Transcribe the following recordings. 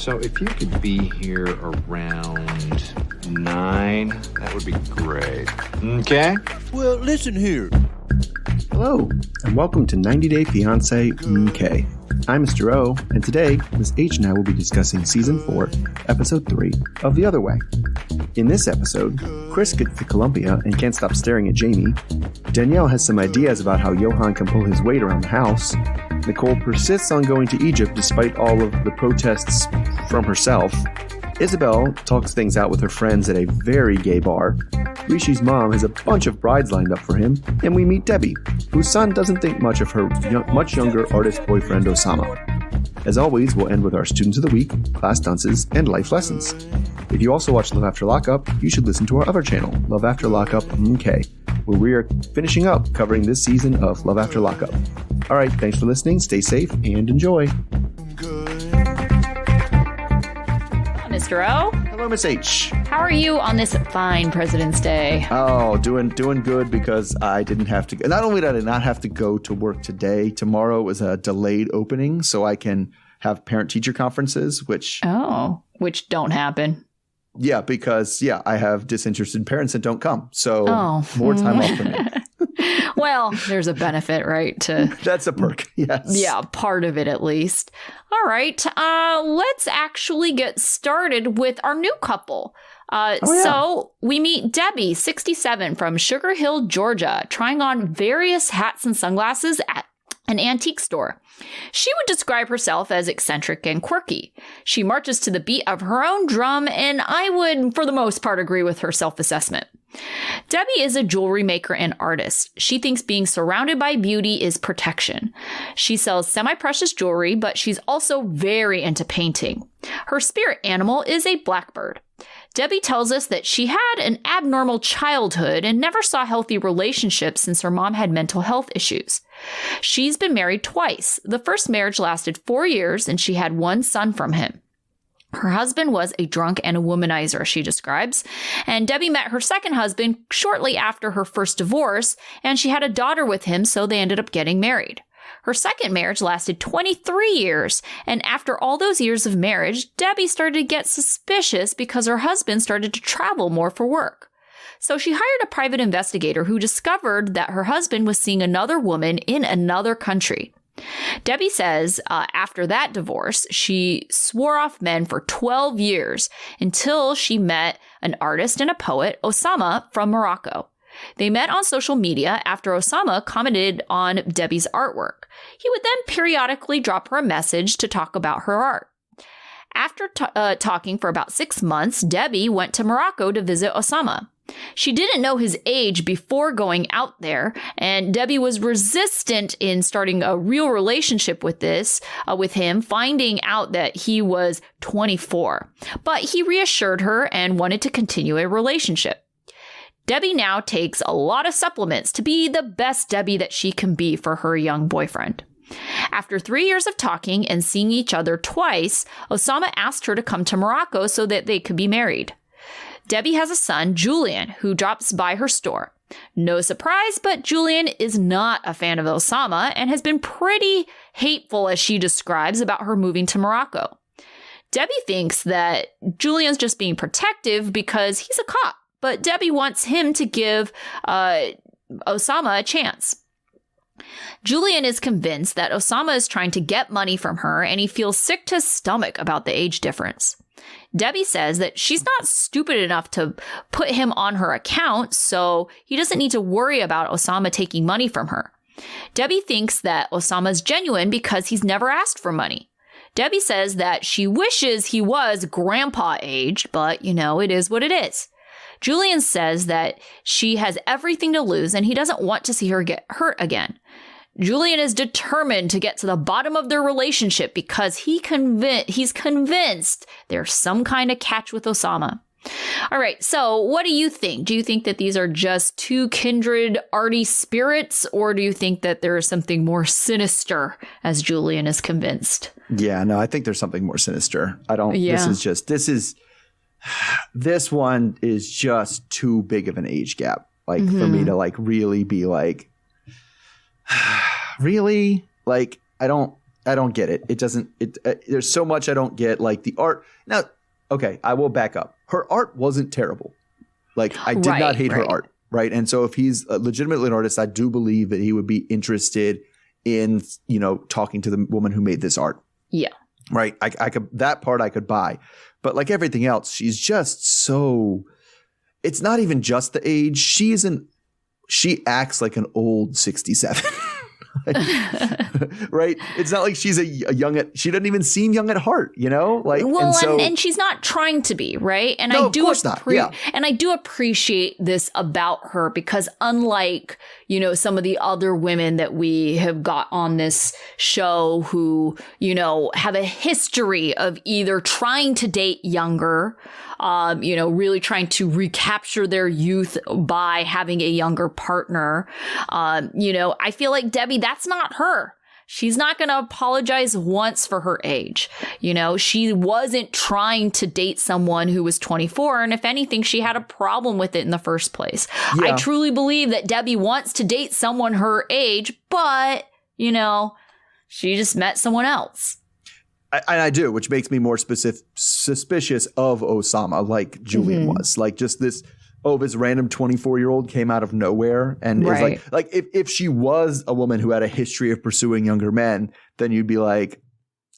So if you could be here around 9, that would be great. Okay? Well, listen here. Hello, and welcome to 90 Day Fiancé UK. I'm Mr. O, and today, Ms. H and I will be discussing Season 4, Episode 3 of The Other Way. In this episode, Kris gets to Colombia and can't stop staring at Jeyme. Danielle has some ideas about how Yohan can pull his weight around the house. Nicole persists on going to Egypt despite all of the protests from herself. Isabel talks things out with her friends at a very gay bar. Rishi's mom has a bunch of brides lined up for him, and we meet Debbie, whose son doesn't think much of her much younger artist boyfriend Osama. As always, we'll end with our Students of the Week, class dances, and life lessons. If you also watch Love After Lockup, you should listen to our other channel, Love After Lockup UK, where we are finishing up covering this season of Love After Lockup. Alright, thanks for listening, stay safe, and enjoy. Mr. O. Hello, Miss H. How are you on this fine President's Day? Oh, doing good because I didn't have to. Not only did I not have to go to work today, tomorrow is a delayed opening, so I can have parent-teacher conferences, which don't happen. Yeah, because I have disinterested parents that don't come, so more time off for me. Well, there's a benefit, right? That's a perk, yes. Yeah, part of it at least. All right, let's actually get started with our new couple. So we meet Debbie, 67, from Sugar Hill, Georgia, trying on various hats and sunglasses at an antique store. She would describe herself as eccentric and quirky. She marches to the beat of her own drum, and I would, for the most part, agree with her self-assessment. Debbie is a jewelry maker and artist. She thinks being surrounded by beauty is protection. She sells semi-precious jewelry, but she's also very into painting. Her spirit animal is a blackbird. Debbie tells us that she had an abnormal childhood and never saw healthy relationships since her mom had mental health issues. She's been married twice. The first marriage lasted 4 years, and she had one son from him. Her husband was a drunk and a womanizer, she describes, and Debbie met her second husband shortly after her first divorce, and she had a daughter with him, so they ended up getting married. Her second marriage lasted 23 years, and after all those years of marriage, Debbie started to get suspicious because her husband started to travel more for work. So she hired a private investigator who discovered that her husband was seeing another woman in another country. Debbie says after that divorce, she swore off men for 12 years until she met an artist and a poet, Osama, from Morocco. They met on social media after Osama commented on Debbie's artwork. He would then periodically drop her a message to talk about her art. After talking for about 6 months, Debbie went to Morocco to visit Osama. She didn't know his age before going out there, and Debbie was resistant in starting a real relationship with him, finding out that he was 24. But he reassured her and wanted to continue a relationship. Debbie now takes a lot of supplements to be the best Debbie that she can be for her young boyfriend. After 3 years of talking and seeing each other twice, Osama asked her to come to Morocco so that they could be married. Debbie has a son, Julian, who drops by her store. No surprise, but Julian is not a fan of Osama and has been pretty hateful, as she describes, about her moving to Morocco. Debbie thinks that Julian's just being protective because he's a cop, but Debbie wants him to give Osama a chance. Julian is convinced that Osama is trying to get money from her, and he feels sick to his stomach about the age difference. Debbie says that she's not stupid enough to put him on her account, so he doesn't need to worry about Osama taking money from her. Debbie thinks that Osama's genuine because he's never asked for money. Debbie says that she wishes he was grandpa aged, but, it is what it is. Julian says that she has everything to lose and he doesn't want to see her get hurt again. Julian is determined to get to the bottom of their relationship because he's convinced there's some kind of catch with Osama. All right, so what do you think? Do you think that these are just two kindred arty spirits, or do you think that there is something more sinister, as Julian is convinced? Yeah, no, I think there's something more sinister. This one is just too big of an age gap, for me to really be like, really? I don't I don't get it. It doesn't. There's so much I don't get. Like the art. Now, okay, I will back up. Her art wasn't terrible. Like I did not hate her art. Right. And so if he's legitimately an artist, I do believe that he would be interested in, talking to the woman who made this art. Yeah. Right. I could, that part I could buy. But like everything else, she's just so, it's not even just the age. She acts like an old 67. Right? It's not like she's a young she doesn't even seem young at heart, Like, well, and she's not trying to be, right? And no, of course not. Yeah. And I do appreciate this about her because unlike, some of the other women that we have got on this show who, have a history of either trying to date younger, really trying to recapture their youth by having a younger partner. I feel like Debbie, that's not her. She's not going to apologize once for her age. She wasn't trying to date someone who was 24. And if anything, she had a problem with it in the first place. Yeah. I truly believe that Debbie wants to date someone her age, but, she just met someone else. I do, which makes me more suspicious of Osama, like Julian was. Like just this, this random 24-year-old came out of nowhere and is like if she was a woman who had a history of pursuing younger men, then you'd be like,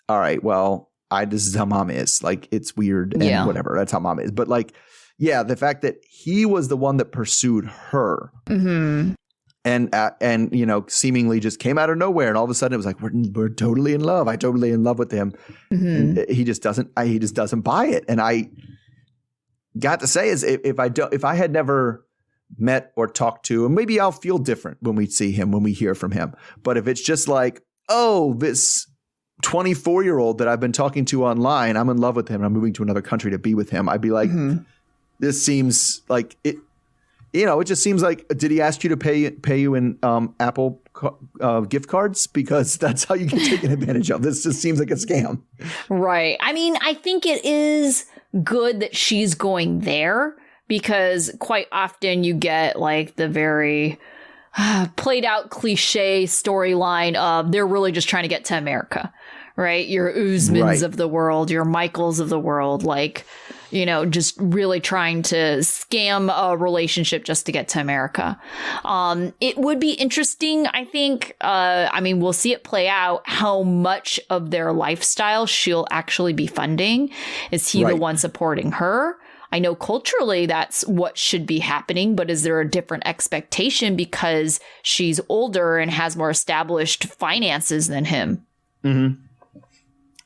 all right, well, this is how mom is. Like it's weird and whatever. That's how mom is. But like, yeah, the fact that he was the one that pursued her. Mm-hmm. And seemingly just came out of nowhere, and all of a sudden it was like we're totally in love. I'm totally in love with him. Mm-hmm. And he just doesn't buy it. And I got to say is if I had never met or talked to him, maybe I'll feel different when we see him, when we hear from him. But if it's just like, this 24-year-old that I've been talking to online, I'm in love with him. I'm moving to another country to be with him. I'd be like, this seems like it. It just seems like, did he ask you to pay you in Apple gift cards? Because that's how you get taken advantage of. This just seems like a scam. Right. I mean, I think it is good that she's going there because quite often you get like the very played out cliche storyline of they're really just trying to get to America, right? Your Usmans of the world, your Michaels of the world, like, just really trying to scam a relationship just to get to America. It would be interesting, I think. We'll see it play out how much of their lifestyle she'll actually be funding. Is he the one supporting her? I know culturally that's what should be happening, but is there a different expectation because she's older and has more established finances than him? Mm-hmm.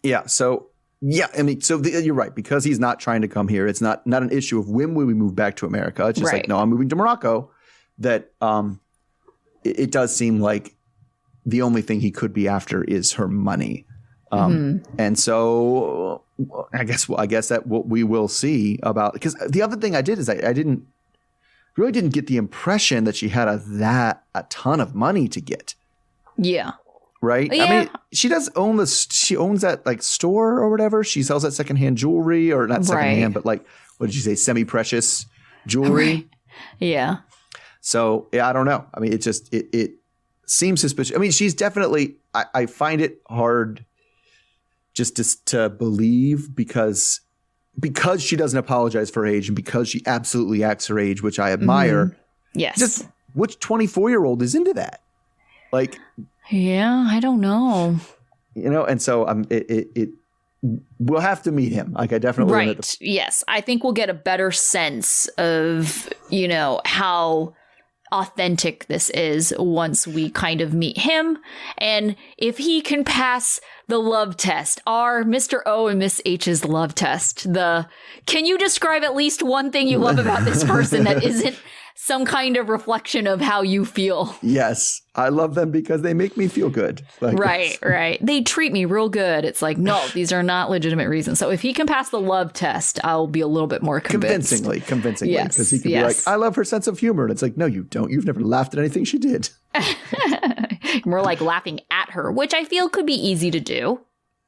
Yeah. So. Yeah, you're right, because he's not trying to come here. It's not an issue of when will we move back to America. It's just like, no, I'm moving to Morocco. That it does seem like the only thing he could be after is her money. And so I guess that what we will see about, because the other thing I did is I really didn't get the impression that she had a ton of money to get. Yeah. Right. Yeah. I mean, she owns that like store or whatever. She sells that secondhand jewelry, or not secondhand, but like, what did you say? Semi-precious jewelry. Right. Yeah. So I don't know. I mean, it seems suspicious. I mean, she's definitely, I find it hard just to believe because she doesn't apologize for her age and because she absolutely acts her age, which I admire. Mm-hmm. Yes. Just which 24-year-old is into that? Like, yeah, I don't know. And so we'll have to meet him. Like I definitely right. Yes, I think we'll get a better sense of how authentic this is once we kind of meet him, and if he can pass the love test, our Mr. O and Miss H's love test. Can you describe at least one thing you love about this person that isn't some kind of reflection of how you feel? Yes. I love them because they make me feel good. Like, right. They treat me real good. It's like, no, these are not legitimate reasons. So if he can pass the love test, I'll be a little bit more convinced. Convincingly. Yes. Because he can be like, I love her sense of humor. And it's like, no, you don't. You've never laughed at anything she did. More like laughing at her, which I feel could be easy to do.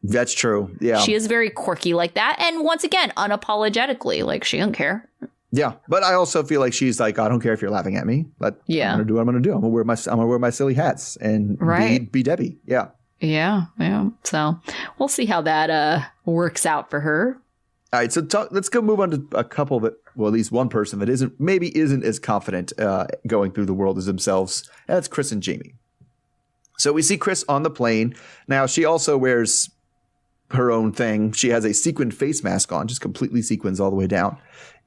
That's true. Yeah. She is very quirky like that. And once again, unapologetically, like she don't care. Yeah, but I also feel like she's like, I don't care if you're laughing at me. But I'm gonna do what I'm gonna do. I'm gonna wear my silly hats and be Debbie. Yeah. Yeah. So we'll see how that works out for her. All right, so let's go move on to a couple that, well, at least one person that isn't as confident going through the world as themselves. That's Kris and Jeyme. So we see Kris on the plane. Now, she also wears her own thing. She has a sequined face mask on, just completely sequins all the way down,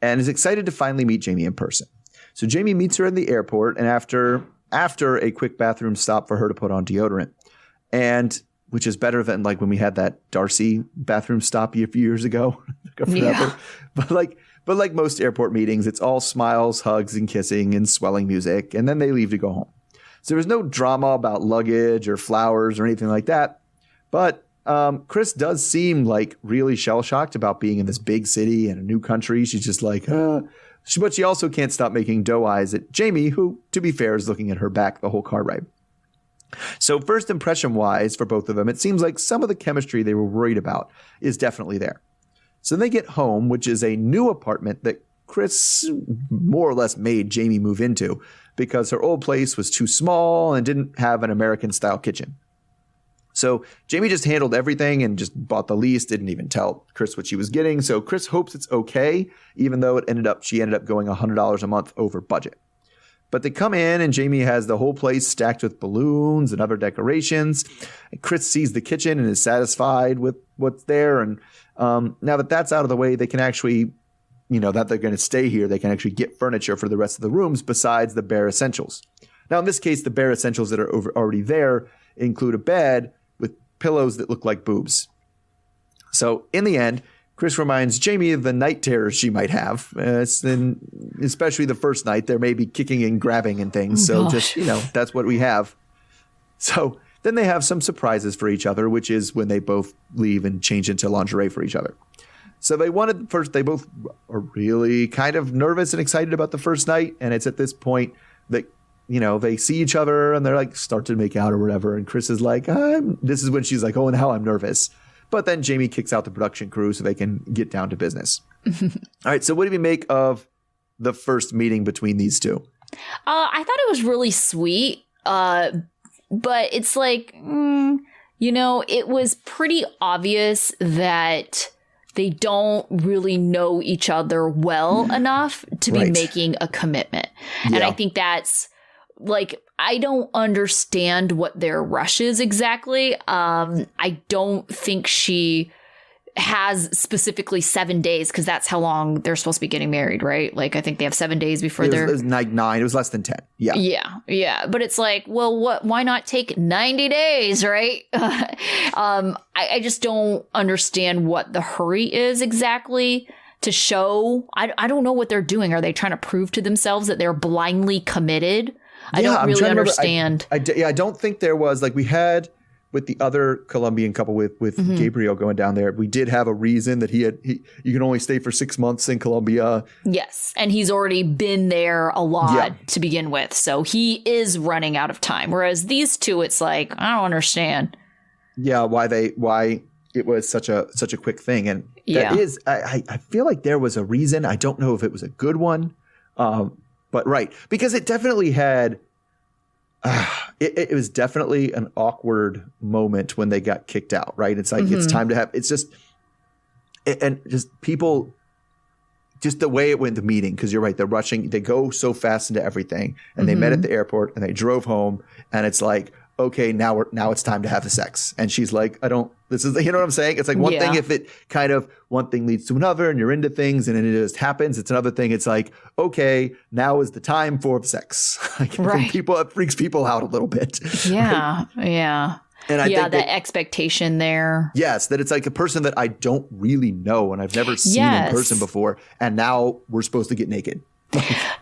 and is excited to finally meet Jeyme in person. So Jeyme meets her in the airport, and after a quick bathroom stop for her to put on deodorant, and which is better than like when we had that Darcy bathroom stop a few years ago. Yeah. But like most airport meetings, it's all smiles, hugs, and kissing and swelling music, and then they leave to go home. So there's no drama about luggage or flowers or anything like that. But Kris does seem like really shell-shocked about being in this big city and a new country. She's just like, but she also can't stop making doe eyes at Jeyme, who, to be fair, is looking at her back the whole car ride. So first impression-wise for both of them, it seems like some of the chemistry they were worried about is definitely there. So they get home, which is a new apartment that Kris more or less made Jeyme move into because her old place was too small and didn't have an American-style kitchen. So Jeyme just handled everything and just bought the lease, didn't even tell Kris what she was getting. So Kris hopes it's okay, even though she ended up going $100 a month over budget. But they come in and Jeyme has the whole place stacked with balloons and other decorations. And Kris sees the kitchen and is satisfied with what's there. And now that that's out of the way, they can actually, that they're going to stay here, they can actually get furniture for the rest of the rooms besides the bare essentials. Now, in this case, the bare essentials that are already there include a bed with pillows that look like boobs. So in the end, Kris reminds Jeyme of the night terrors she might have, and especially the first night. There may be kicking and grabbing and things. So just, that's what we have. So then they have some surprises for each other, which is when they both leave and change into lingerie for each other. So they both are really kind of nervous and excited about the first night. And it's at this point that, they see each other and they're like, start to make out or whatever. And Kris is like, this is when she's like, oh, now I'm nervous. But then Jeyme kicks out the production crew so they can get down to business. All right. So what do you make of the first meeting between these two? I thought it was really sweet. But it's like, it was pretty obvious that they don't really know each other well enough to be making a commitment. Yeah. And I think that's like, I don't understand what their rush is exactly. I don't think she has specifically 7 days because that's how long they're supposed to be getting married, right? Like, I think they have 7 days before it was like 9. It was less than 10. Yeah. Yeah. But it's like, well, why not take 90 days, right? I just don't understand what the hurry is exactly to show. I don't know what they're doing. Are they trying to prove to themselves that they're blindly committed? I don't really understand. I don't think there was, like we had with the other Colombian couple with Gabriel going down there. We did have a reason that you can only stay for 6 months in Colombia. Yes. And he's already been there a lot to begin with. So he is running out of time. Whereas these two, it's like, I don't understand. Yeah. Why it was such a quick thing. And that is, I feel like there was a reason. I don't know if it was a good one. But because it definitely had, it was definitely an awkward moment when they got kicked out, right? It's like, it's time to have, it's just, and just people, just the way it went, the meeting, because you're right, they're rushing, they go so fast into everything, and they met at the airport, and they drove home, and it's like, okay, now it's time to have the sex. And she's like, this is, you know what I'm saying? It's like one thing if it kind of, one thing leads to another and you're into things and it just happens. It's another thing. It's like, okay, now is the time for sex. It freaks people out a little bit. Yeah. Right? Yeah. And I think that expectation there. Yes. That it's like a person that I don't really know and I've never seen in person before. And now we're supposed to get naked.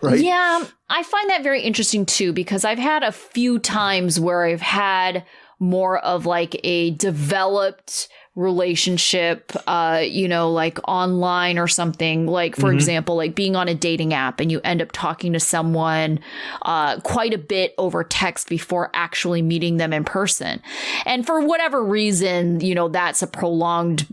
Right? Yeah, I find that very interesting too, because I've had a few times where I've had more of like a developed relationship, like online or something, like, for example, like being on a dating app and you end up talking to someone quite a bit over text before actually meeting them in person. And for whatever reason, that's a prolonged,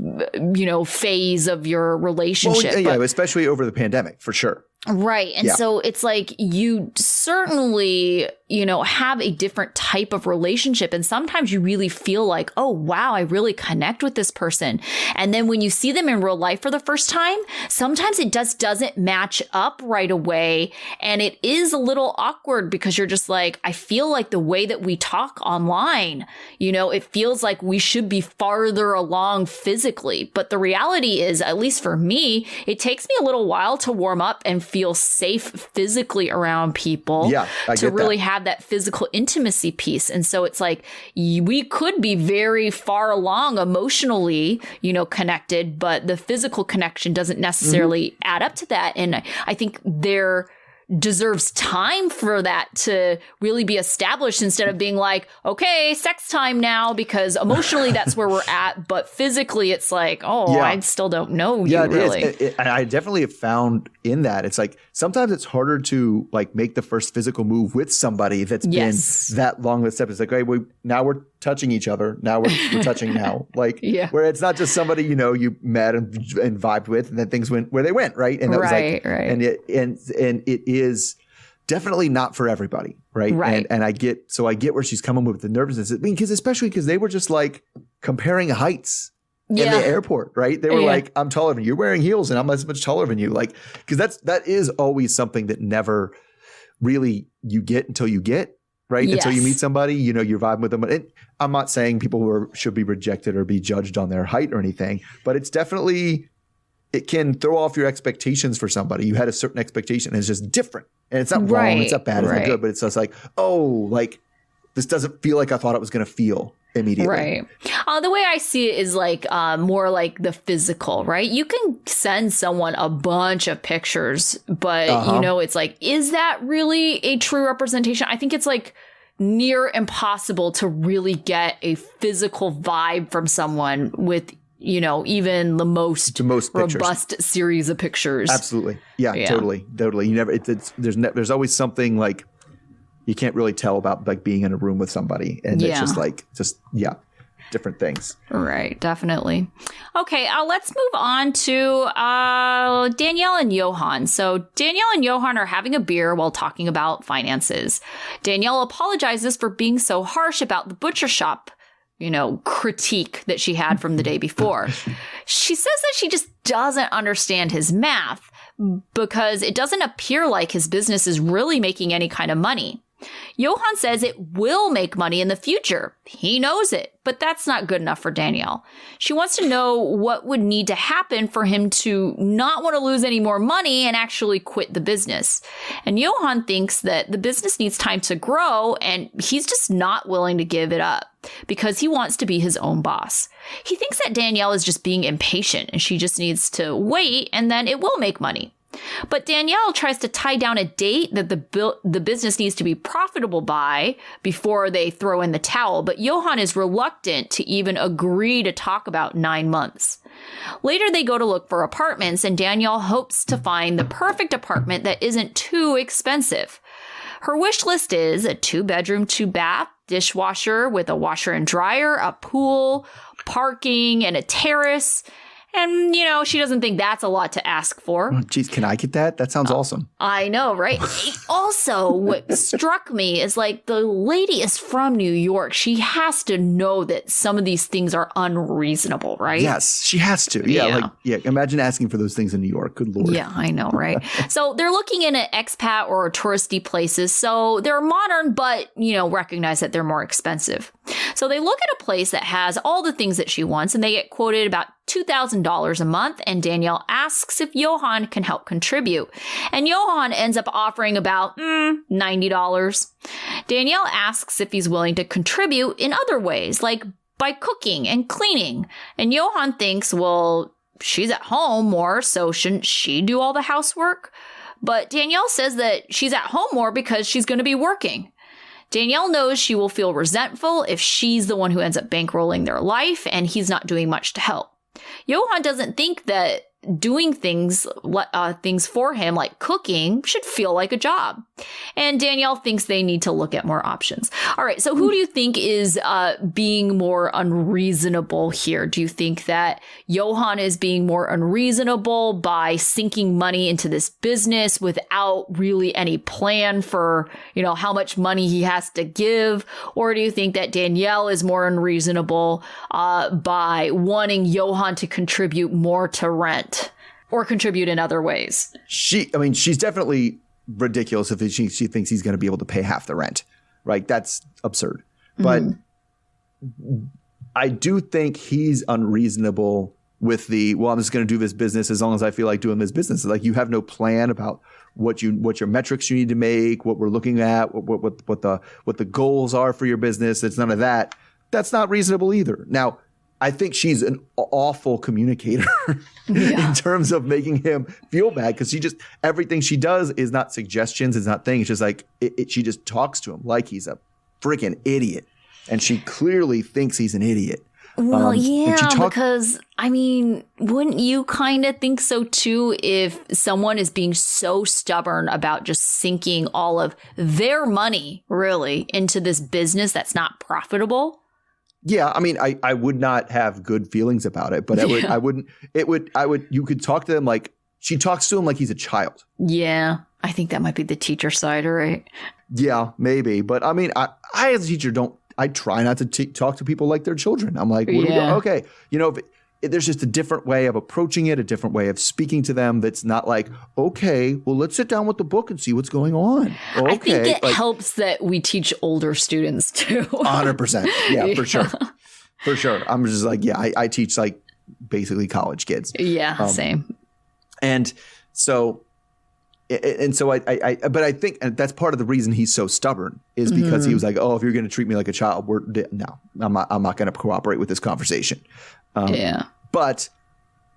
phase of your relationship. Well, especially over the pandemic, for sure. Right. And so it's like you certainly, have a different type of relationship. And sometimes you really feel like, oh, wow, I really connect with this person. And then when you see them in real life for the first time, sometimes it just doesn't match up right away. And it is a little awkward because you're just like, I feel like the way that we talk online, it feels like we should be farther along physically. But the reality is, at least for me, it takes me a little while to warm up and feel safe physically around people to really have that physical intimacy piece. And so it's like we could be very far along emotionally, connected, but the physical connection doesn't necessarily add up to that. And I think there deserves time for that to really be established instead of being like, okay, sex time now, because emotionally that's where we're at. But physically it's like, I still don't know you really. I definitely have found in that it's like sometimes it's harder to like make the first physical move with somebody that's been that long of a step. It's like, hey, now we're touching each other. Now we're touching now. Like where it's not just somebody, you met and vibed with and then things went where they went. Right. And that was like, and it is definitely not for everybody. Right. And I get where she's coming with the nervousness. Because they were just like comparing heights in the airport. Right. They were like, I'm taller than you. You're wearing heels and I'm as much taller than you. Like, because that is always something that never really you get until you get. Right. Yes. Until you meet somebody, you're vibing with them. And I'm not saying people should be rejected or be judged on their height or anything, but it's definitely, it can throw off your expectations for somebody. You had a certain expectation and it's just different. And it's not wrong. It's not bad. It's not good. But it's just like, this doesn't feel like I thought it was going to feel immediately. Right. The way I see it is like more like the physical, right? You can send someone a bunch of pictures, but it's like, is that really a true representation? I think it's like near impossible to really get a physical vibe from someone with even the most robust series of pictures. Absolutely. Yeah. Totally. You never, there's always something like you can't really tell about like being in a room with somebody. And it's just like, different things. Right. Definitely. Okay. Let's move on to Danielle and Yohan. So Danielle and Yohan are having a beer while talking about finances. Danielle apologizes for being so harsh about the butcher shop critique that she had from the day before. She says that she just doesn't understand his math because it doesn't appear like his business is really making any kind of money. Yohan says it will make money in the future. He knows it, but that's not good enough for Danielle. She wants to know what would need to happen for him to not want to lose any more money and actually quit the business. And Yohan thinks that the business needs time to grow and he's just not willing to give it up because he wants to be his own boss. He thinks that Danielle is just being impatient and she just needs to wait and then it will make money. But Danielle tries to tie down a date that the business needs to be profitable by before they throw in the towel. But Yohan is reluctant to even agree to talk about 9 months. Later, they go to look for apartments, and Danielle hopes to find the perfect apartment that isn't too expensive. Her wish list is a 2-bedroom, 2-bath, dishwasher with a washer and dryer, a pool, parking, and a terrace. And, she doesn't think that's a lot to ask for. Geez, can I get that? That sounds awesome. I know, right? Also, what struck me is like the lady is from New York. She has to know that some of these things are unreasonable, right? Yes, she has to. Imagine asking for those things in New York. Good Lord. Yeah, I know, right? So they're looking in at expat or touristy places. So they're modern, but, recognize that they're more expensive. So they look at a place that has all the things that she wants and they get quoted about $2,000 a month, and Danielle asks if Yohan can help contribute. And Yohan ends up offering about $90. Danielle asks if he's willing to contribute in other ways, like by cooking and cleaning. And Yohan thinks, well, she's at home more, so shouldn't she do all the housework? But Danielle says that she's at home more because she's going to be working. Danielle knows she will feel resentful if she's the one who ends up bankrolling their life and he's not doing much to help. Yohan doesn't think that doing things for him, like cooking, should feel like a job. And Danielle thinks they need to look at more options. All right. So who do you think is being more unreasonable here? Do you think that Yohan is being more unreasonable by sinking money into this business without really any plan for, how much money he has to give? Or do you think that Danielle is more unreasonable by wanting Yohan to contribute more to rent or contribute in other ways? She's definitely ridiculous if she thinks he's going to be able to pay half the rent, right? That's absurd. But I do think he's unreasonable with I'm just going to do this business as long as I feel like doing this business. Like, you have no plan about what your metrics you need to make, what we're looking at, what the goals are for your business. It's none of that. That's not reasonable either. Now, I think she's an awful communicator in terms of making him feel bad, because everything she does is not suggestions, it's not things. It's just like she just talks to him like he's a freaking idiot, and she clearly thinks he's an idiot. Well, because wouldn't you kind of think so too if someone is being so stubborn about just sinking all of their money really into this business that's not profitable? Yeah, I would not have good feelings about it, but you could talk to them like she talks to him like he's a child. Yeah. I think that might be the teacher side, right? Yeah, maybe. But I as a teacher I try not to talk to people like they're children. I'm like, okay, if there's just a different way of approaching it, a different way of speaking to them that's not like, okay, well, let's sit down with the book and see what's going on. Okay. I think it helps that we teach older students too. 100%. Yeah, for sure. For sure. I'm just like, I teach like basically college kids. Yeah, same. And so I think that's part of the reason he's so stubborn is because he was like, oh, if you're going to treat me like a child, I'm not going to cooperate with this conversation. But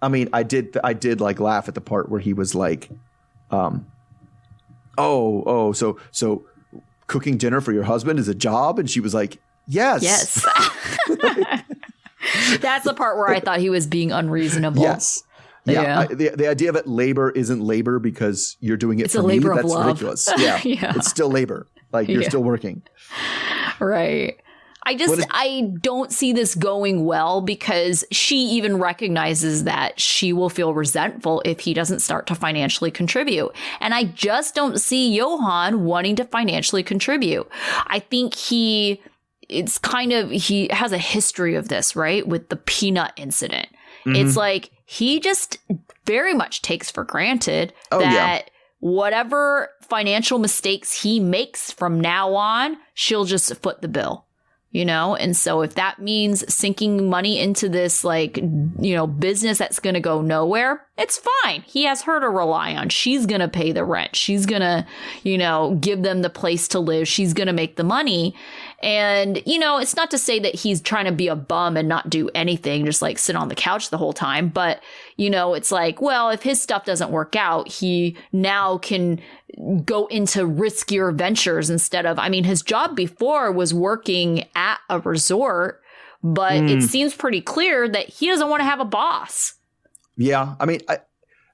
I did like laugh at the part where he was like, so cooking dinner for your husband is a job? And she was like, yes. That's the part where I thought he was being unreasonable. Yes. Yeah. The idea that labor isn't labor because you're doing it for me, that's love. Ridiculous. Yeah. It's still labor. Like, you're still working. Right. I don't see this going well, because she even recognizes that she will feel resentful if he doesn't start to financially contribute. And I just don't see Yohan wanting to financially contribute. I think he has a history of this, right? With the peanut incident. It's like he just very much takes for granted that whatever financial mistakes he makes from now on, she'll just foot the bill. And so if that means sinking money into this, business that's going to go nowhere, it's fine. He has her to rely on. She's going to pay the rent. She's going to, give them the place to live. She's going to make the money. And, it's not to say that he's trying to be a bum and not do anything, just like sit on the couch the whole time. But, it's like, well, if his stuff doesn't work out, he now can go into riskier ventures instead of, his job before was working at a resort, but it seems pretty clear that he doesn't want to have a boss. Yeah.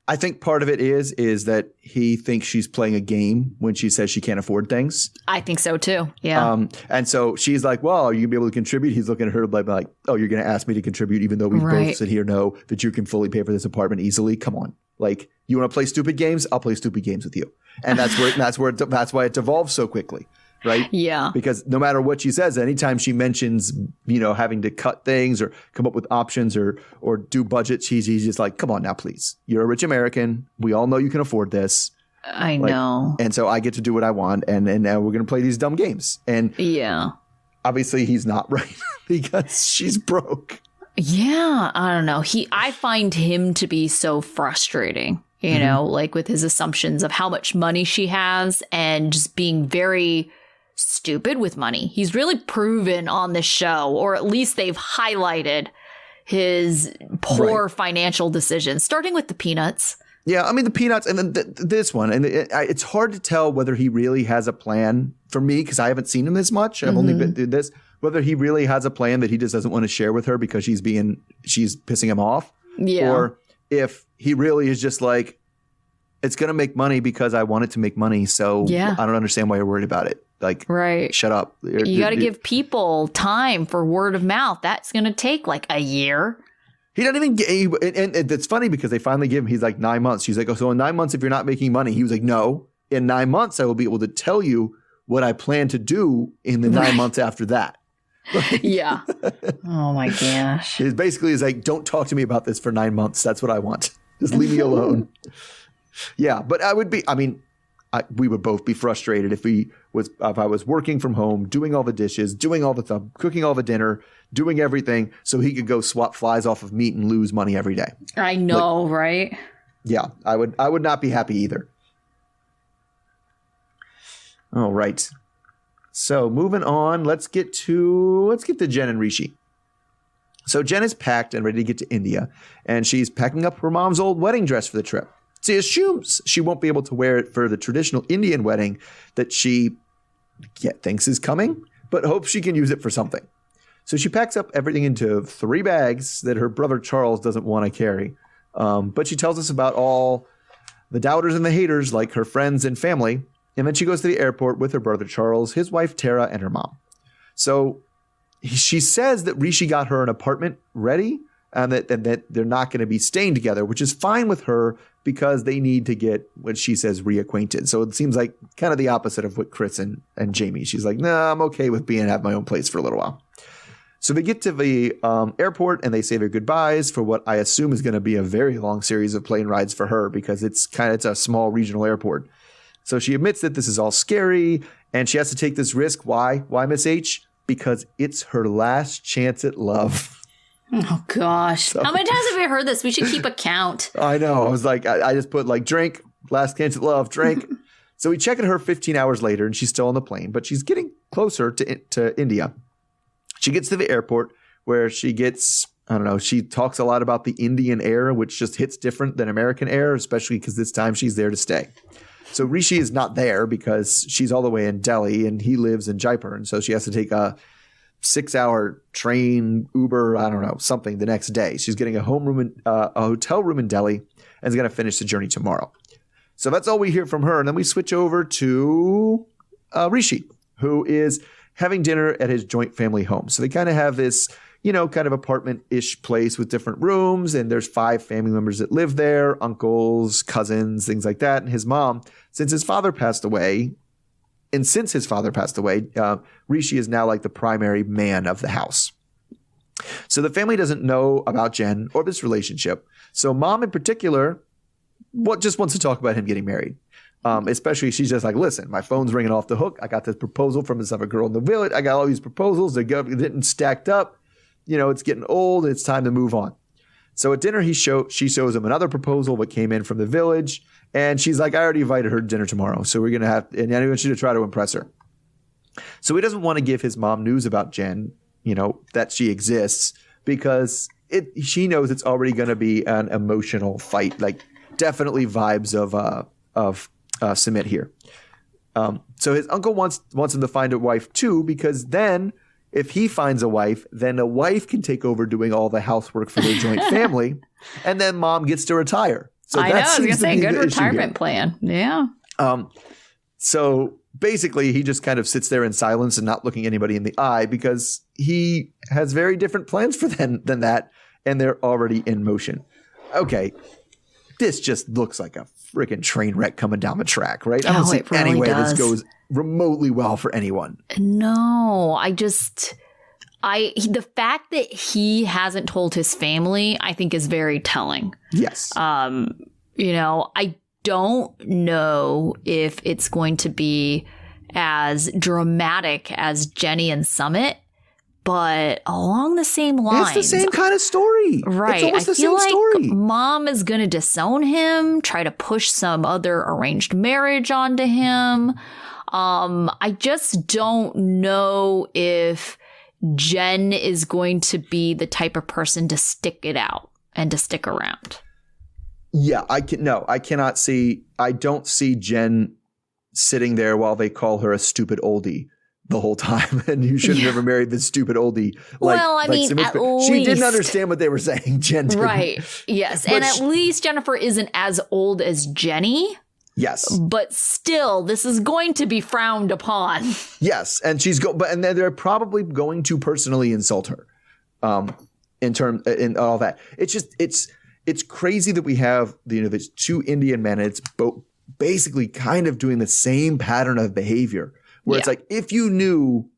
I think part of it is that he thinks she's playing a game when she says she can't afford things. I think so too. Yeah. And so she's like, well, are you going to be able to contribute? He's looking at her like, oh, you're going to ask me to contribite even though we both sit here know that you can fully pay for this apartment easily. Come on. Like, you want to play stupid games? I'll play stupid games with you. And that's why it devolves so quickly. Right? Yeah. Because no matter what she says, anytime she mentions, having to cut things or come up with options or do budgets, he's just like, come on now, please. You're a rich American. We all know you can afford this. I know. And so I get to do what I want. And now we're going to play these dumb games. And obviously he's not right because she's broke. Yeah. I don't know. I find him to be so frustrating, like with his assumptions of how much money she has and just being very stupid with money. He's really proven on this show, or at least they've highlighted his poor financial decisions, starting with the peanuts. Yeah, the peanuts and then this one. And it's hard to tell whether he really has a plan for me because I haven't seen him this much. I've only been through this. Whether he really has a plan that he just doesn't want to share with her because she's pissing him off. Yeah. Or if he really is just like, it's going to make money because I want it to make money. So I don't understand why you're worried about it. Like, shut up. You got to give people time for word of mouth. That's going to take like a year. He doesn't even get, and it's funny because they finally give him, he's like 9 months. She's like, oh, so in 9 months, if you're not making money, he was like, no, in 9 months, I will be able to tell you what I plan to do in the 9 months after that. Yeah. Oh my gosh. It basically is like, don't talk to me about this for 9 months. That's what I want. Just leave me alone. Yeah. But we would both be frustrated if I was working from home, doing all the dishes, doing all the stuff, cooking all the dinner, doing everything so he could go swap flies off of meat and lose money every day. I know, right? Yeah, I would not be happy either. All right. So moving on, let's get to Jen and Rishi. So Jen is packed and ready to get to India, and she's packing up her mom's old wedding dress for the trip. She assumes she won't be able to wear it for the traditional Indian wedding that she thinks is coming, but hopes she can use it for something. So she packs up everything into 3 bags that her brother Charles doesn't want to carry. But she tells us about all the doubters and the haters, like her friends and family. And then she goes to the airport with her brother Charles, his wife Tara, and her mom. So she says that Rishi got her an apartment ready and that they're not going to be staying together, which is fine with her because they need to get, what she says, reacquainted. So it seems like kind of the opposite of what Kris and Jeyme. She's like, nah, I'm okay with have my own place for a little while. So they get to the airport and they say their goodbyes for what I assume is going to be a very long series of plane rides for her because it's a small regional airport. So she admits that this is all scary and she has to take this risk. Why? Why, Miss H? Because it's her last chance at love. Oh, gosh. So, how many times have we heard this? We should keep a count. I know. I was like, I just put like drink, last chance at love, drink. So we check at her 15 hours later and she's still on the plane, but she's getting closer to India. She gets to the airport where she gets, I don't know, she talks a lot about the Indian air, which just hits different than American air, especially because this time she's there to stay. So Rishi is not there because she's all the way in Delhi and he lives in Jaipur. And so she has to take a 6-hour train, Uber, I don't know, something the next day. She's getting a hotel room in Delhi and is going to finish the journey tomorrow. So that's all we hear from her. And then we switch over to Rishi, who is having dinner at his joint family home. So they kind of have this, kind of apartment-ish place with different rooms. And there's 5 family members that live there, uncles, cousins, things like that. And his mom, since his father passed away, Rishi is now like the primary man of the house. So the family doesn't know about Jen or this relationship. So mom in particular, just wants to talk about him getting married. Especially she's just like, listen, my phone's ringing off the hook. I got this proposal from this other girl in the village. I got all these proposals. They didn't stacked up. It's getting old. It's time to move on. So at dinner, she shows him another proposal that came in from the village. And she's like, I already invited her to dinner tomorrow. So we're going to have, and I want you to try to impress her. So he doesn't want to give his mom news about Jen, that she exists because she knows it's already going to be an emotional fight, like definitely vibes of Sumit here. So his uncle wants him to find a wife too, because then if he finds a wife, then a wife can take over doing all the housework for their joint family, and then mom gets to retire. So I know, I was going to say, good retirement plan. Yeah. So basically, he just kind of sits there in silence and not looking anybody in the eye because he has very different plans for them than that, and they're already in motion. Okay, this just looks like a freaking train wreck coming down the track, right? I don't see any way this goes remotely well for anyone. No, the fact that he hasn't told his family, I think is very telling. Yes. I don't know if it's going to be as dramatic as Jenny and Summit, but along the same lines. It's the same kind of story. Right. It's almost the feel same like story. Mom is going to disown him, try to push some other arranged marriage onto him. I just don't know if Jen is going to be the type of person to stick it out and to stick around. Yeah, I don't see Jen sitting there while they call her a stupid oldie the whole time, and you should have never married this stupid oldie. She didn't understand what they were saying. Jen didn't. Right. Yes. And at least Jennifer isn't as old as Jenny. Yes. But still, this is going to be frowned upon. Yes. And and they're probably going to personally insult her in all that. It's just, it's crazy that we have, these two Indian men, and it's both basically kind of doing the same pattern of behavior. Where it's like, if you knew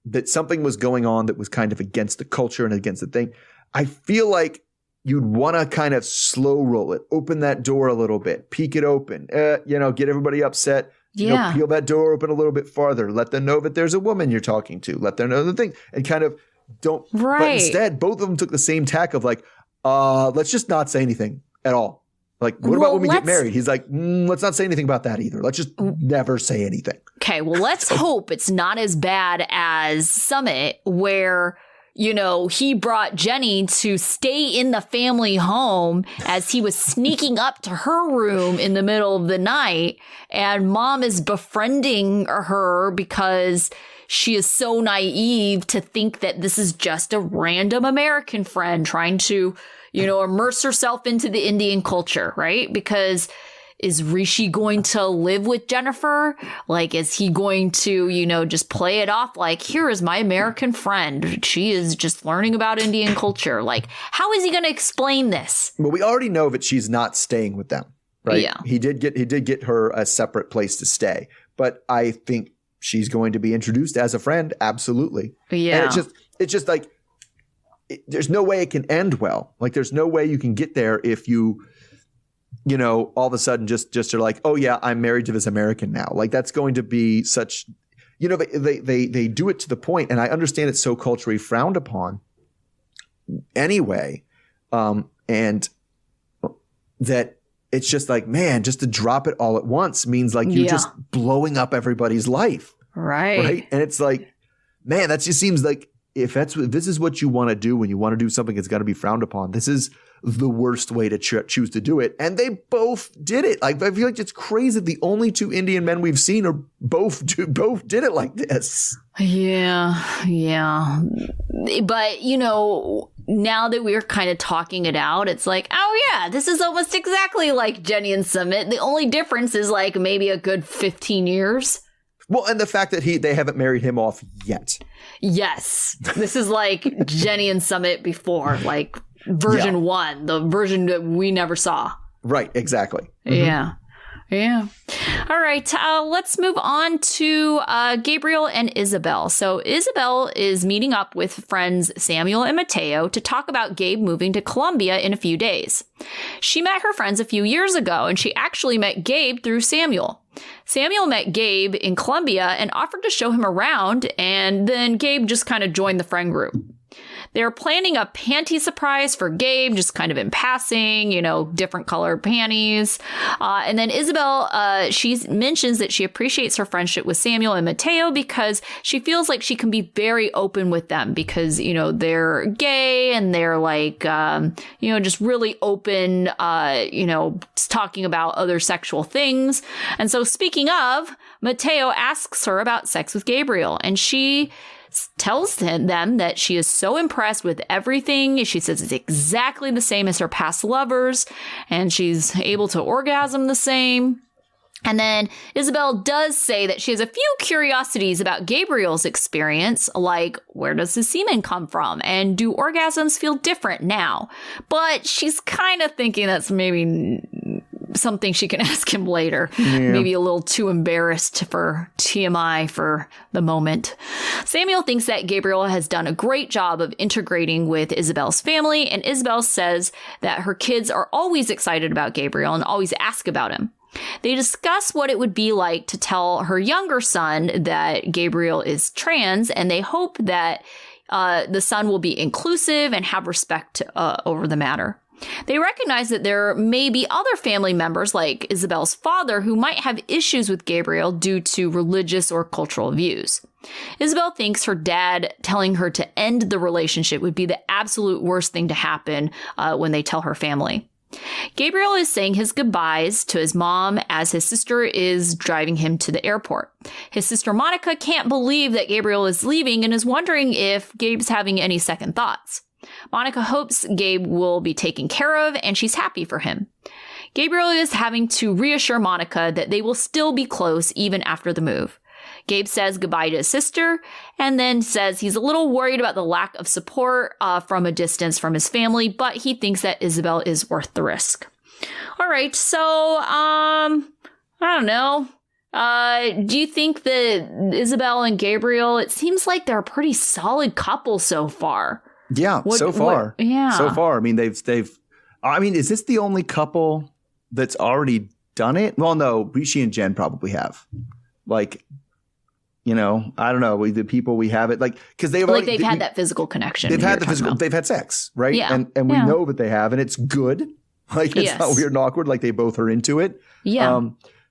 that something was going on that was kind of against the culture and against the thing, I feel like you'd want to kind of slow roll it, open that door a little bit, peek it open, get everybody upset, peel that door open a little bit farther, let them know that there's a woman you're talking to, let them know the thing, and kind of don't. Right. But instead, both of them took the same tack of like, let's just not say anything at all. Like, what about when we get married? He's like, let's not say anything about that either. Let's just never say anything. Okay, well, let's hope it's not as bad as Summit, where, he brought Jenny to stay in the family home as he was sneaking up to her room in the middle of the night, and Mom is befriending her because she is so naive to think that this is just a random American friend trying to immerse herself into the Indian culture, right? Because is Rishi going to live with Jennifer? Like, is he going to, just play it off like, here is my American friend. She is just learning about Indian culture. Like, how is he going to explain this? Well, we already know that she's not staying with them, right? Yeah. He did get her a separate place to stay, but I think she's going to be introduced as a friend. Absolutely. Yeah. And it's just like, there's no way it can end well. Like, there's no way you can get there if you all of a sudden just are like, oh yeah, I'm married to this American now. Like, that's going to be such, they do it to the point, and I understand it's so culturally frowned upon anyway. And that it's just like, man, just to drop it all at once means like you're just blowing up everybody's life. Right. And it's like, man, that just seems like, if this is what you want to do when you want to do something that's got to be frowned upon, this is the worst way to choose to do it. And they both did it. Like, I feel like it's crazy. The only two Indian men we've seen are both did it like this. Yeah. But, now that we're kind of talking it out, it's like, oh yeah, this is almost exactly like Jenny and Summit. The only difference is like maybe a good 15 years. Well, and the fact that they haven't married him off yet. Yes. This is like Jenny and Summit before, like version 1, the version that we never saw. Right, exactly. Mm-hmm. Yeah. All right. Let's move on to Gabriel and Isabel. So Isabel is meeting up with friends Samuel and Mateo to talk about Gabe moving to Colombia in a few days. She met her friends a few years ago, and she actually met Gabe through Samuel. Samuel met Gabe in Colombia and offered to show him around, and then Gabe just kind of joined the friend group. They're planning a panty surprise for Gabe, just kind of in passing, different colored panties. And then Isabel, she mentions that she appreciates her friendship with Samuel and Mateo because she feels like she can be very open with them because, they're gay and they're like, just really open, talking about other sexual things. And so speaking of, Mateo asks her about sex with Gabriel, and she tells them that she is so impressed with everything. She says it's exactly the same as her past lovers, and she's able to orgasm the same. And then Isabel does say that she has a few curiosities about Gabriel's experience, like where does his semen come from? And do orgasms feel different now? But she's kind of thinking that's maybe something she can ask him later. Yeah. Maybe a little too embarrassed for TMI for the moment. Samuel thinks that Gabriel has done a great job of integrating with Isabel's family, and Isabel says that her kids are always excited about Gabriel and always ask about him. They discuss what it would be like to tell her younger son that Gabriel is trans, and they hope that the son will be inclusive and have respect over the matter. They recognize that there may be other family members, like Isabel's father, who might have issues with Gabriel due to religious or cultural views. Isabel thinks her dad telling her to end the relationship would be the absolute worst thing to happen when they tell her family. Gabriel is saying his goodbyes to his mom as his sister is driving him to the airport. His sister Monica can't believe that Gabriel is leaving and is wondering if Gabe's having any second thoughts. Monica hopes Gabe will be taken care of, and she's happy for him. Gabriel is having to reassure Monica that they will still be close even after the move. Gabe says goodbye to his sister and then says he's a little worried about the lack of support from a distance from his family, but he thinks that Isabel is worth the risk. All right, so I don't know. Do you think that Isabel and Gabriel, it seems like they're a pretty solid couple so far? Yeah, so far. So far. I mean, is this the only couple that's already done it? Well, no, Rishi and Jen probably have. Like, I don't know. The people we have it because they've had that physical connection. They've had the physical. They've had sex, right? Yeah, and we know that they have, and it's good. It's not weird and awkward. Like they both are into it. Yeah.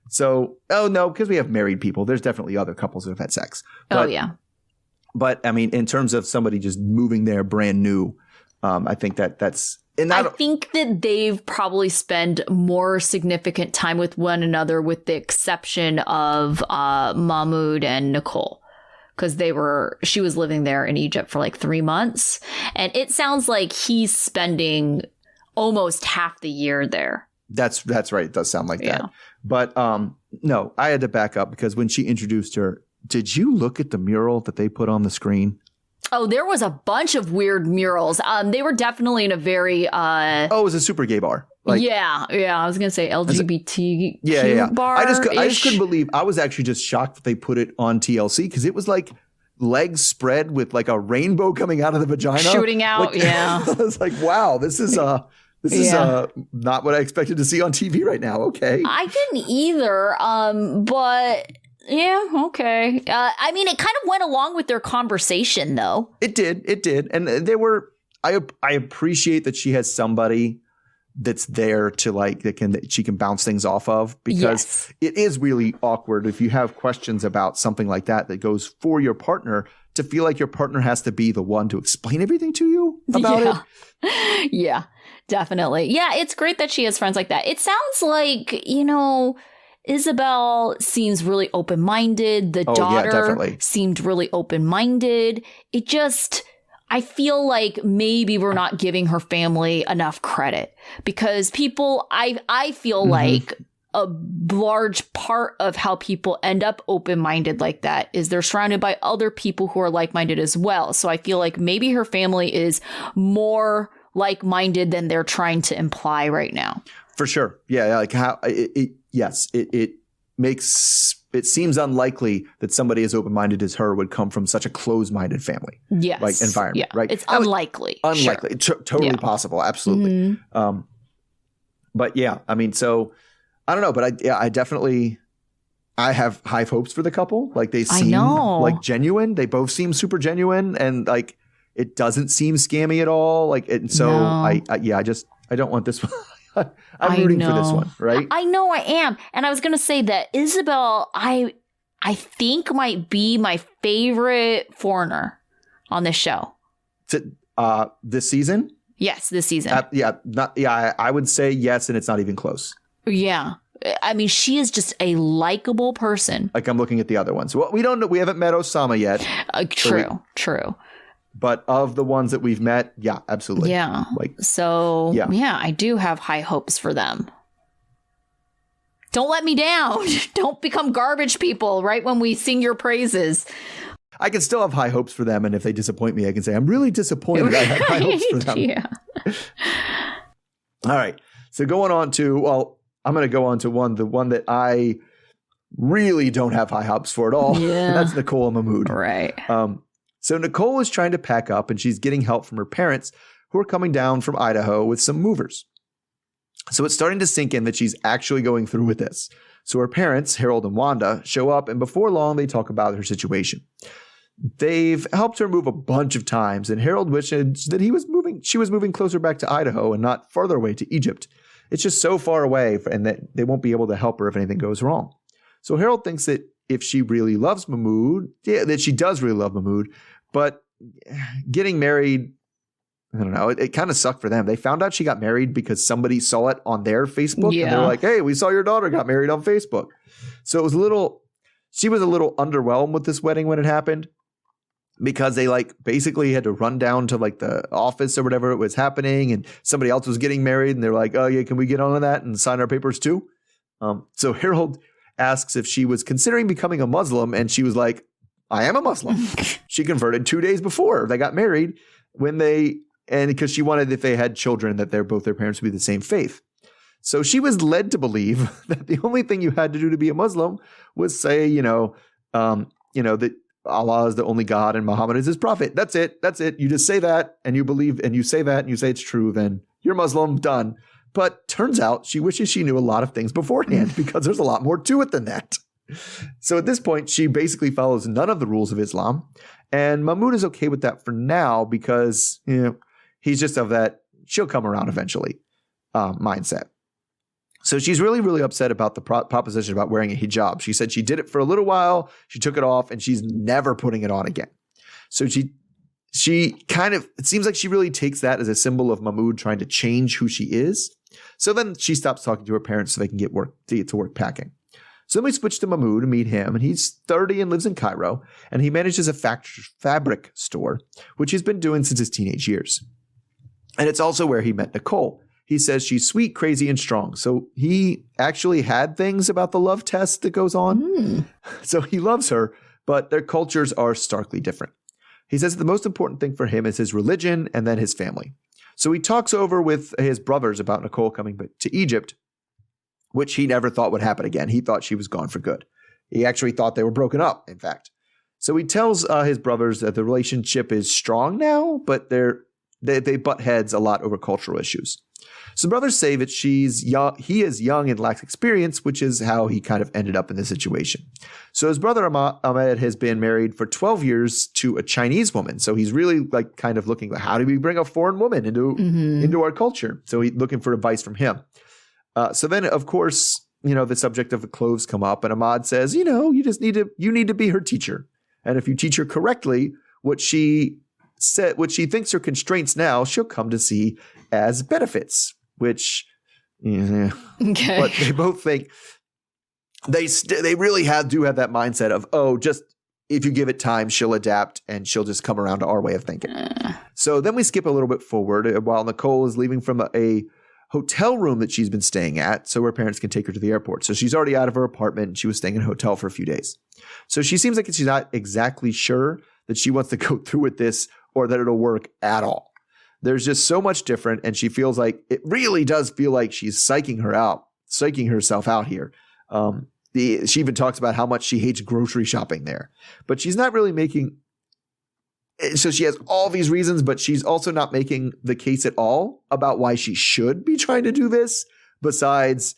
Because we have married people. There's definitely other couples that have had sex. But, But I mean, in terms of somebody just moving there brand new, I think that's. I think that they've probably spent more significant time with one another, with the exception of Mahmoud and Nicole, because she was living there in Egypt for like 3 months, and it sounds like he's spending almost half the year there. That's right. It does sound like that. But no, I had to back up because when she introduced her, did you look at the mural that they put on the screen? Oh, there was a bunch of weird murals. They were definitely in a very... it was a super gay bar. Yeah. I was going to say LGBTQ bar. I just couldn't believe. I was actually just shocked that they put it on TLC because it was like legs spread with like a rainbow coming out of the vagina. Shooting out, I was like, wow, this is not what I expected to see on TV right now. Okay. I didn't either, but... Yeah, okay. I mean, it kind of went along with their conversation, though. It did. And they were I appreciate that she has somebody that's there to that she can bounce things off of, because it is really awkward if you have questions about something like that goes for your partner, to feel like your partner has to be the one to explain everything to you about it. Yeah, definitely. Yeah, it's great that she has friends like that. It sounds like, Isabel seems really open-minded. The daughter seemed really open-minded. I feel like maybe we're not giving her family enough credit, because I feel like a large part of how people end up open-minded like that is they're surrounded by other people who are like-minded as well. So I feel like maybe her family is more like-minded than they're trying to imply right now. For sure. Yeah. Like how it seems unlikely that somebody as open-minded as her would come from such a close-minded family. Yes. Environment. Yeah. Right. It's unlikely. Unlikely. Sure. Totally possible. Absolutely. Mm-hmm. But yeah, I mean, so I don't know, but I have high hopes for the couple. Like they seem like genuine. They both seem super genuine, and like it doesn't seem scammy at all. Like, and so I don't want this one. I'm rooting for this one, right? I know I am. And I was going to say that Isabel, I think might be my favorite foreigner on this show. This season? Yes, this season. I would say yes, and it's not even close. Yeah. I mean, she is just a likable person. Like I'm looking at the other ones. Well, we don't know. We haven't met Osama yet. True. But of the ones that we've met, yeah, absolutely. Yeah. I do have high hopes for them. Don't let me down. Don't become garbage people right when we sing your praises. I can still have high hopes for them. And if they disappoint me, I can say, I'm really disappointed. I have high hopes for them. Yeah. All right. So I'm going to go on to the one that I really don't have high hopes for at all. Yeah. That's Nicole and Mahmoud. Right. So Nicole is trying to pack up, and she's getting help from her parents, who are coming down from Idaho with some movers. So it's starting to sink in that she's actually going through with this. So her parents, Harold and Wanda, show up, and before long, they talk about her situation. They've helped her move a bunch of times, and Harold wishes that she was moving closer back to Idaho and not farther away to Egypt. It's just so far away, and that they won't be able to help her if anything goes wrong. So Harold thinks that if she really loves Mahmoud, that she does really love Mahmoud, but getting married, I don't know. It kind of sucked for them. They found out she got married because somebody saw it on their Facebook. Yeah. And they were like, hey, we saw your daughter got married on Facebook. So it was she was a little underwhelmed with this wedding when it happened because they like basically had to run down to like the office or whatever it was happening. And somebody else was getting married. And they're like, oh, yeah, can we get on that and sign our papers too? So Harold asks if she was considering becoming a Muslim. And she was like, I am a Muslim. She converted 2 days before they got married and because she wanted, if they had children, that both their parents would be the same faith. So she was led to believe that the only thing you had to do to be a Muslim was say, that Allah is the only God and Muhammad is his prophet. That's it. That's it. You just say that and you believe and you say that and you say it's true, then you're Muslim, done. But turns out she wishes she knew a lot of things beforehand because there's a lot more to it than that. So at this point, she basically follows none of the rules of Islam. And Mahmoud is okay with that for now because, he's just of that she'll come around eventually mindset. So she's really, really upset about the proposition about wearing a hijab. She said she did it for a little while. She took it off and she's never putting it on again. So she kind of, it seems like she really takes that as a symbol of Mahmoud trying to change who she is. So then she stops talking to her parents so they can get to work packing. So then we switch to Mahmoud and meet him, and he's 30 and lives in Cairo, and he manages a fabric store, which he's been doing since his teenage years. And it's also where he met Nicole. He says she's sweet, crazy, and strong. So he actually had things about the love test that goes on. So he loves her, but their cultures are starkly different. He says the most important thing for him is his religion and then his family. So he talks over with his brothers about Nicole coming to Egypt, which he never thought would happen again. He thought she was gone for good. He actually thought they were broken up, in fact. So he tells his brothers that the relationship is strong now, but they butt heads a lot over cultural issues. So brothers say that he is young and lacks experience, which is how he kind of ended up in this situation. So his brother Ahmed has been married for 12 years to a Chinese woman. So he's really like kind of looking, how do we bring a foreign woman into our culture? So he's looking for advice from him. So then, of course, the subject of the clothes come up, and Ahmad says, you need to be her teacher. And if you teach her correctly, what she thinks are constraints now, she'll come to see as benefits, which, okay. But they both think they really do have that mindset of, just if you give it time, she'll adapt and she'll just come around to our way of thinking. So then we skip a little bit forward while Nicole is leaving from a hotel room that she's been staying at so her parents can take her to the airport. So she's already out of her apartment and she was staying in a hotel for a few days. So she seems like she's not exactly sure that she wants to go through with this or that it'll work at all. There's just so much different, and she feels like it really does feel like she's psyching herself out here. She even talks about how much she hates grocery shopping there, but she's not really making. So she has all these reasons, but she's also not making the case at all about why she should be trying to do this. Besides,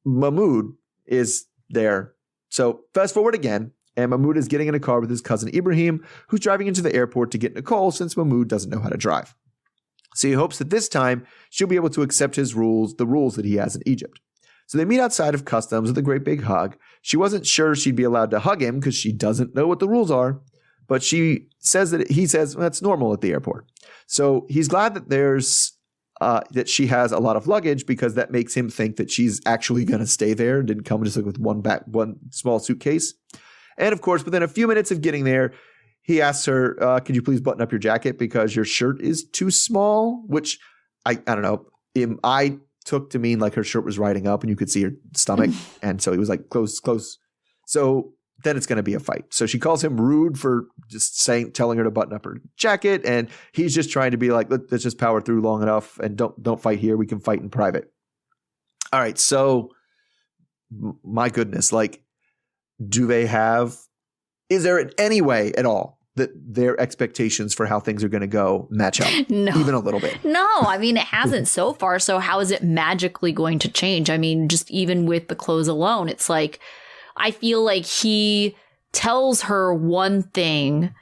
Mahmoud is there. So fast forward again, and Mahmoud is getting in a car with his cousin Ibrahim, who's driving into the airport to get Nicole since Mahmoud doesn't know how to drive. So he hopes that this time she'll be able to accept the rules that he has in Egypt. So they meet outside of customs with a great big hug. She wasn't sure she'd be allowed to hug him because she doesn't know what the rules are. But he says that's normal at the airport. So he's glad that that she has a lot of luggage because that makes him think that she's actually going to stay there and didn't come just like with one small suitcase. And of course, within a few minutes of getting there, he asks her, could you please button up your jacket because your shirt is too small? Which I don't know. I took to mean like her shirt was riding up and you could see her stomach. And so he was like, close. So then it's going to be a fight. So she calls him rude for just telling her to button up her jacket. And he's just trying to be like, let's just power through long enough and don't fight here. We can fight in private. All right. So my goodness, like, is there in any way at all that their expectations for how things are going to go match up? No. Even a little bit. No, I mean, it hasn't so far. So how is it magically going to change? I mean, just even with the clothes alone, it's like, I feel like he tells her one thing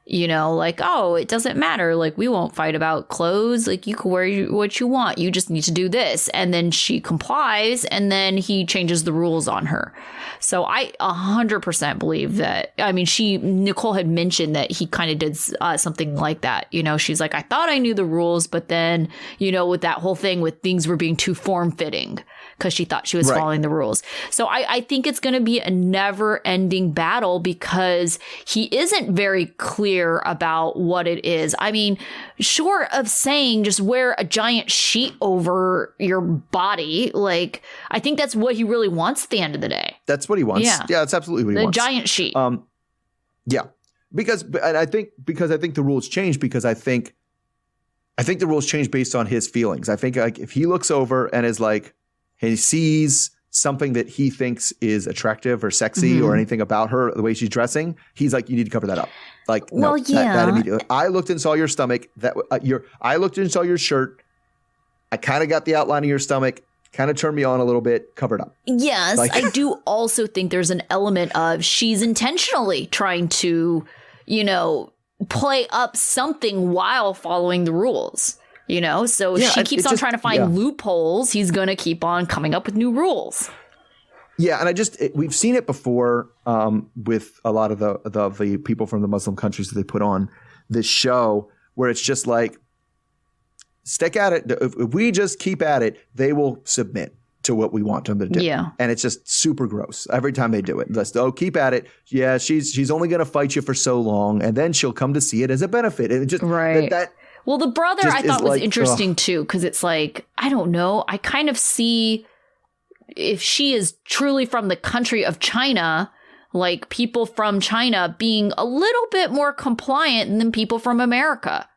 You know, like, oh, it doesn't matter. Like, we won't fight about clothes. Like, you can wear what you want. You just need to do this. And then she complies, and then he changes the rules on her. So I 100% believe that. I mean, Nicole had mentioned that he kind of did something like that. You know, she's like, I thought I knew the rules, but then, you know, with that whole thing with things were being too form fitting because she thought she was following the rules. So I think it's going to be a never ending battle because he isn't very clear about what it is. I mean, short of saying just wear a giant sheet over your body, like, I think that's what he really wants at the end of the day. That's what he wants. Yeah, that's absolutely what he wants. The giant sheet. Yeah. Because I think the rules change because I think the rules change based on his feelings. I think like if he looks over and is like, he sees something that he thinks is attractive or sexy or anything about her, the way she's dressing, he's like, you need to cover that up. Like, well, no, that immediately. I looked and saw your stomach. I looked and saw your shirt. I kind of got the outline of your stomach. Kind of turned me on a little bit. Covered up. Yes, like, I do also think there's an element of she's intentionally trying to, you know, play up something while following the rules. You know, so she keeps on trying to find loopholes. He's going to keep on coming up with new rules. Yeah, and we've seen it before with a lot of the people from the Muslim countries that they put on this show, where it's just like, stick at it. If we just keep at it, they will submit to what we want them to do. Yeah, and it's just super gross every time they do it. Keep at it. Yeah, she's only going to fight you for so long, and then she'll come to see it as a benefit. And it just that well, the brother I thought was interesting too, because it's like, I don't know. I kind of see if she is truly from the country of China, like people from China being a little bit more compliant than people from America,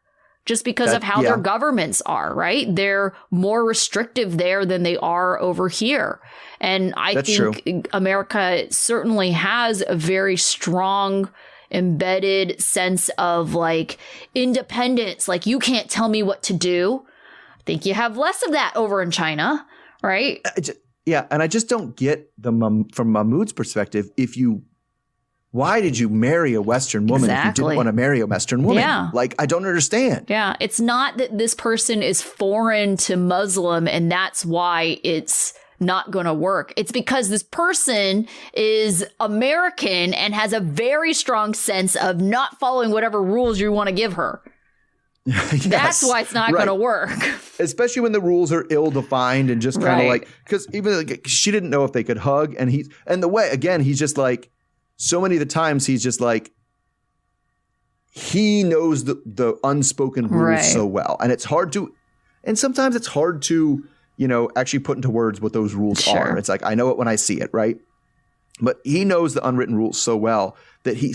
just because of how their governments are, right? They're more restrictive there than they are over here. And I think America certainly has a very strong embedded sense of like independence, like you can't tell me what to do. I think you have less of that over in China, right? And I just don't get from Mahmoud's perspective, why did you marry a Western woman if you didn't want to marry a Western woman? Yeah. Like, I don't understand. Yeah, it's not that this person is foreign to Muslim and that's why it's not going to work. It's because this person is American and has a very strong sense of not following whatever rules you want to give her. Yes, that's why it's not going to work. Especially when the rules are ill-defined and just kind of like, because even like, she didn't know if they could hug. And he's just like, so many of the times he's just like, he knows the unspoken rules so well. And sometimes it's hard to, you know, actually put into words what those rules are. It's like, I know it when I see it, right? But he knows the unwritten rules so well that he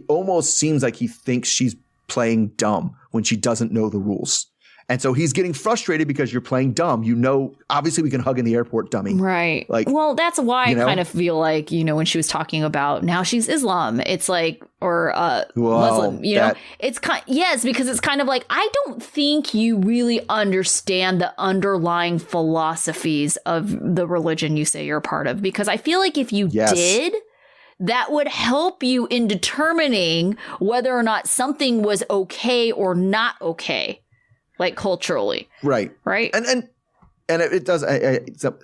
almost seems like he thinks she's playing dumb when she doesn't know the rules. And so he's getting frustrated because you're playing dumb. You know, obviously we can hug in the airport, dummy. Right. Like, well, that's why I kind of feel like, you know, when she was talking about now she's Islam, it's like, or Muslim, you know, it's because it's kind of like, I don't think you really understand the underlying philosophies of the religion you say you're a part of, because I feel like if you did, that would help you in determining whether or not something was okay or not okay. Like culturally. Right. And it does.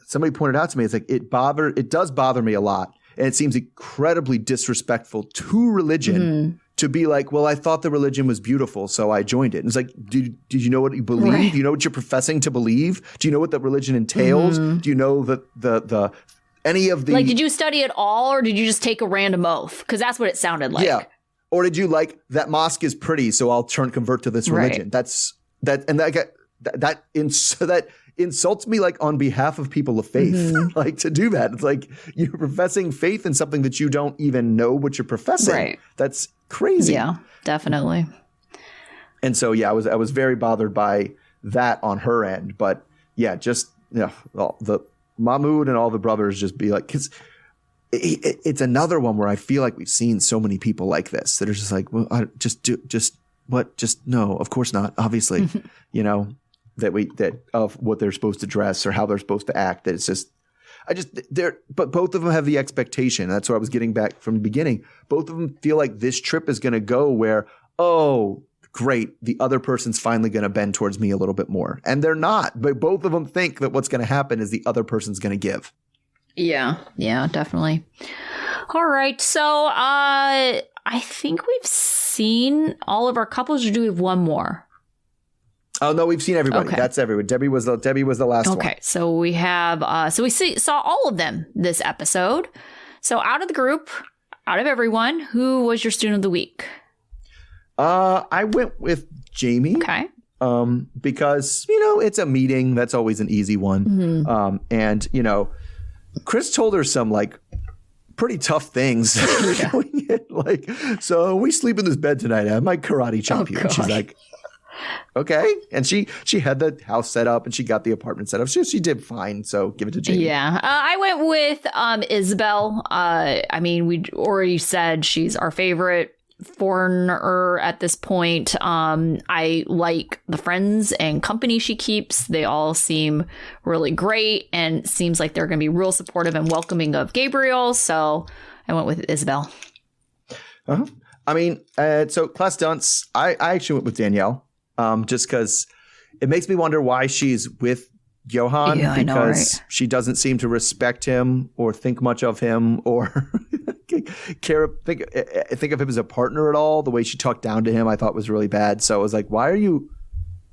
Somebody pointed out to me, it's like, it does bother me a lot. And it seems incredibly disrespectful to religion to be like, well, I thought the religion was beautiful, so I joined it. And it's like, did you know what you believe? Right. Do you know what you're professing to believe? Do you know what that religion entails? Do you know the any of the, like, did you study it all, or did you just take a random oath? Because that's what it sounded like. Yeah. Or did you like, that mosque is pretty, so I'll convert to this religion. That insults me, like, on behalf of people of faith, like, to do that. It's like you're professing faith in something that you don't even know what you're professing. Right. That's crazy. Yeah, definitely. And so, I was very bothered by that on her end. But just, the Mahmoud and all the brothers just be like, because it's another one where I feel like we've seen so many people like this that are just like, well, no, of course not. Obviously, you know, that of what they're supposed to dress or how they're supposed to act. That it's just, but both of them have the expectation. That's what I was getting back from the beginning. Both of them feel like this trip is going to go where oh, great, the other person's finally going to bend towards me a little bit more. And they're not, but both of them think that what's going to happen is the other person's going to give. Yeah, definitely. All right, so I think we've seen all of our couples, or do we have one more? Oh no, we've seen everybody. Okay. That's everyone. Debbie was the last one. Okay, so we have saw all of them this episode. So out of the group, out of everyone, who was your student of the week? I went with Jeyme. Okay. Because it's a meeting. That's always an easy one. Mm-hmm. And Kris told her some like pretty tough things. Like, so we sleep in this bed tonight. I might karate chop you. And she's like, okay. And she had the house set up and she got the apartment set up. She did fine. So give it to Jeyme. Yeah. I went with Isabel. I mean, we already said she's our favorite foreigner at this point. I like the friends and company she keeps. They all seem really great and it seems like they're going to be real supportive and welcoming of Gabriel. So I went with Isabel. Uh-huh. I mean, so class dunce, I actually went with Danielle. Just because it makes me wonder why she's with Yohan, because I know, right? She doesn't seem to respect him or think much of him or think of him as a partner at all. The way she talked down to him, I thought was really bad. So I was like, why are you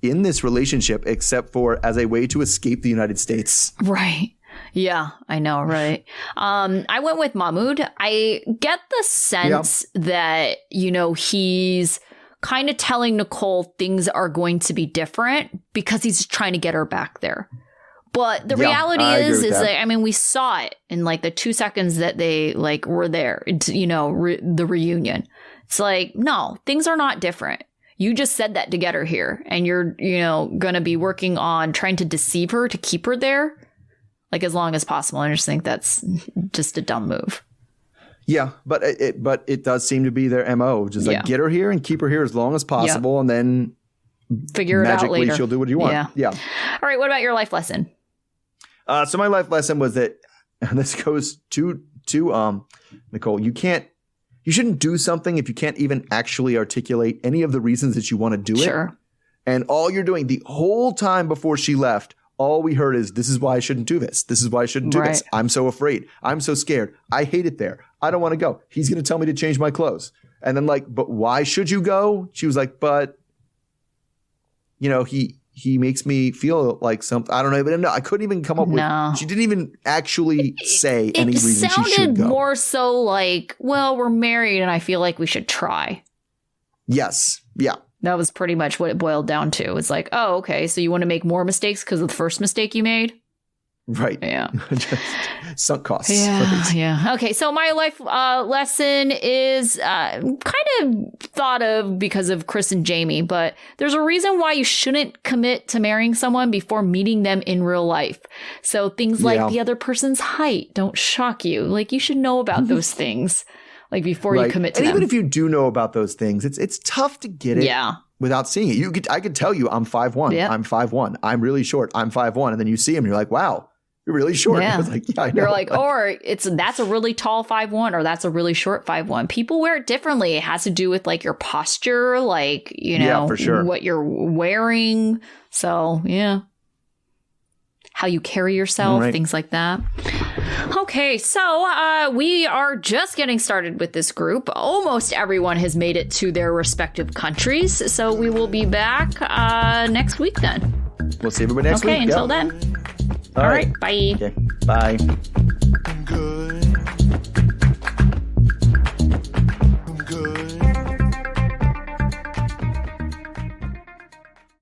in this relationship except for as a way to escape the United States? Right. Yeah, I know, right? I went with Mahmoud. I get the sense that, he's kind of telling Nicole things are going to be different because he's trying to get her back there. But the reality is that, I mean, we saw it in like the 2 seconds that they like were there, the reunion. It's like, no, things are not different. You just said that to get her here and you're, going to be working on trying to deceive her to keep her there like as long as possible. I just think that's just a dumb move. Yeah, but it does seem to be their MO. Just like get her here and keep her here as long as possible, and then figure it out later. She'll do what you want. Yeah. All right. What about your life lesson? So my life lesson was that, and this goes to Nicole. You shouldn't do something if you can't even actually articulate any of the reasons that you want to do it. Sure. And all you're doing the whole time before she left, all we heard is, this is why I shouldn't do this. This is why I shouldn't do this. I'm so afraid. I'm so scared. I hate it there. I don't want to go. He's going to tell me to change my clothes. And then like, but why should you go? She was like, but, he makes me feel like something. I don't even know. I couldn't even come up with, she didn't even actually say any reason she should go. It sounded more so like, well, we're married and I feel like we should try. Yes. Yeah. That was pretty much what it boiled down to. It's like, oh, okay, so you want to make more mistakes because of the first mistake you made? Right. Yeah. Just sunk costs. Yeah. Right. Yeah. Okay. So my life lesson is kind of thought of because of Kris and Jeyme, but there's a reason why you shouldn't commit to marrying someone before meeting them in real life. So things like the other person's height don't shock you. Like you should know about those things. Like before you commit to them. And even if you do know about those things, it's tough to get it without seeing it. I could tell you I'm 5'1". Yep. I'm 5'1". I'm really short. I'm 5'1". And then you see him and you're like, wow, you're really short. Yeah. I was like, yeah, I know. You're like, or that's a really tall 5'1" or that's a really short 5'1". People wear it differently. It has to do with like your posture, like, for sure. what you're wearing. So, yeah. How you carry yourself, things like that. Okay, so we are just getting started with this group. Almost everyone has made it to their respective countries. So we will be back next week then. We'll see everybody next week. Okay, until then. All right, bye. Okay, bye.